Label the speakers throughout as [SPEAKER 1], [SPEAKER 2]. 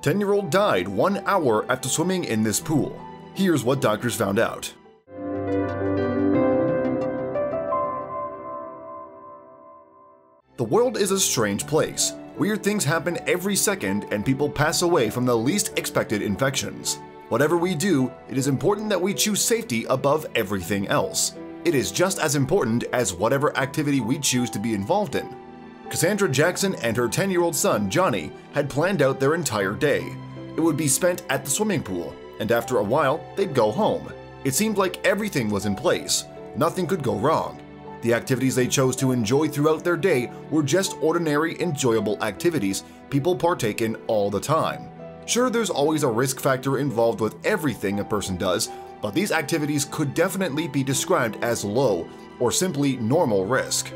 [SPEAKER 1] 10-year-old died 1 hour after swimming in this pool. Here's what doctors found out. The world is a strange place. Weird things happen every second and people pass away from the least expected infections. Whatever we do, it is important that we choose safety above everything else. It is just as important as whatever activity we choose to be involved in. Cassandra Jackson and her 10-year-old son, Johnny, had planned out their entire day. It would be spent at the swimming pool, and after a while, they'd go home. It seemed like everything was in place. Nothing could go wrong. The activities they chose to enjoy throughout their day were just ordinary, enjoyable activities people partake in all the time. Sure, there's always a risk factor involved with everything a person does, but these activities could definitely be described as low or simply normal risk.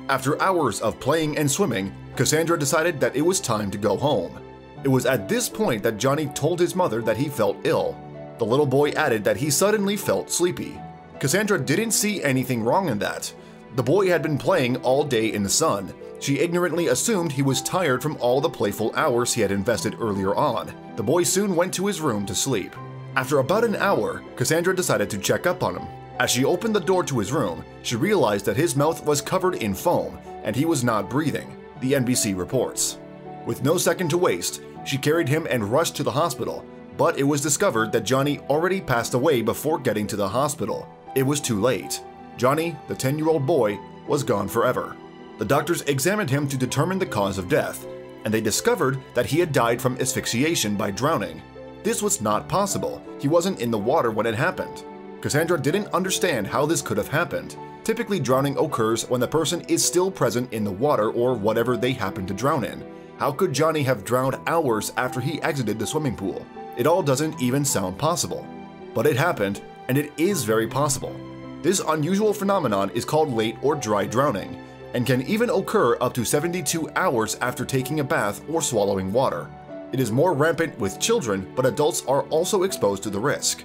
[SPEAKER 1] After hours of playing and swimming, Cassandra decided that it was time to go home. It was at this point that Johnny told his mother that he felt ill. The little boy added that he suddenly felt sleepy. Cassandra didn't see anything wrong in that. The boy had been playing all day in the sun. She ignorantly assumed he was tired from all the playful hours he had invested earlier on. The boy soon went to his room to sleep. After about an hour, Cassandra decided to check up on him. As she opened the door to his room, she realized that his mouth was covered in foam and he was not breathing, the NBC reports. With no second to waste, she carried him and rushed to the hospital, but it was discovered that Johnny already passed away before getting to the hospital. It was too late. Johnny, the 10-year-old boy, was gone forever. The doctors examined him to determine the cause of death, and they discovered that he had died from asphyxiation by drowning. This was not possible. He wasn't in the water when it happened. Cassandra didn't understand how this could have happened. Typically, drowning occurs when the person is still present in the water or whatever they happen to drown in. How could Johnny have drowned hours after he exited the swimming pool? It all doesn't even sound possible. But it happened, and it is very possible. This unusual phenomenon is called late or dry drowning, and can even occur up to 72 hours after taking a bath or swallowing water. It is more rampant with children, but adults are also exposed to the risk.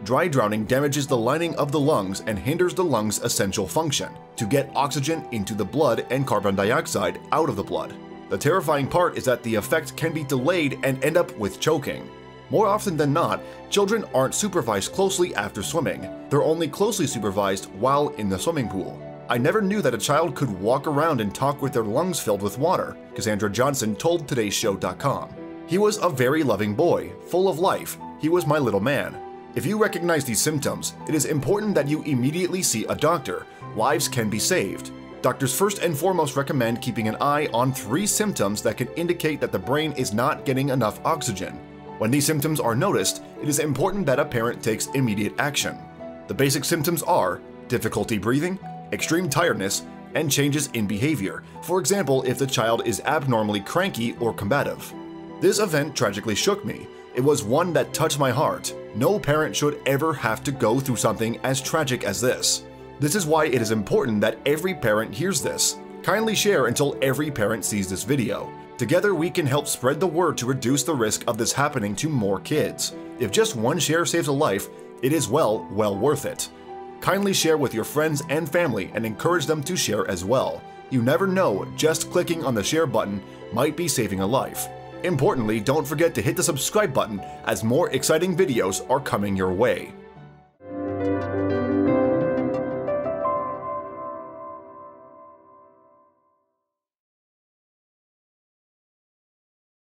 [SPEAKER 1] Dry drowning damages the lining of the lungs and hinders the lungs' essential function, to get oxygen into the blood and carbon dioxide out of the blood. The terrifying part is that the effect can be delayed and end up with choking. More often than not, children aren't supervised closely after swimming. They're only closely supervised while in the swimming pool. I never knew that a child could walk around and talk with their lungs filled with water, Cassandra Johnson told TodayShow.com. He was a very loving boy, full of life. He was my little man. If you recognize these symptoms, it is important that you immediately see a doctor. Lives can be saved. Doctors first and foremost recommend keeping an eye on 3 symptoms that can indicate that the brain is not getting enough oxygen. When these symptoms are noticed, it is important that a parent takes immediate action. The basic symptoms are difficulty breathing, extreme tiredness, and changes in behavior, for example if the child is abnormally cranky or combative. This event tragically shook me. It was one that touched my heart. No parent should ever have to go through something as tragic as this. This is why it is important that every parent hears this. Kindly share until every parent sees this video. Together we can help spread the word to reduce the risk of this happening to more kids. If just one share saves a life, it is well worth it. Kindly share with your friends and family and encourage them to share as well. You never know, just clicking on the share button might be saving a life. Importantly, don't forget to hit the subscribe button as more exciting videos are coming your way.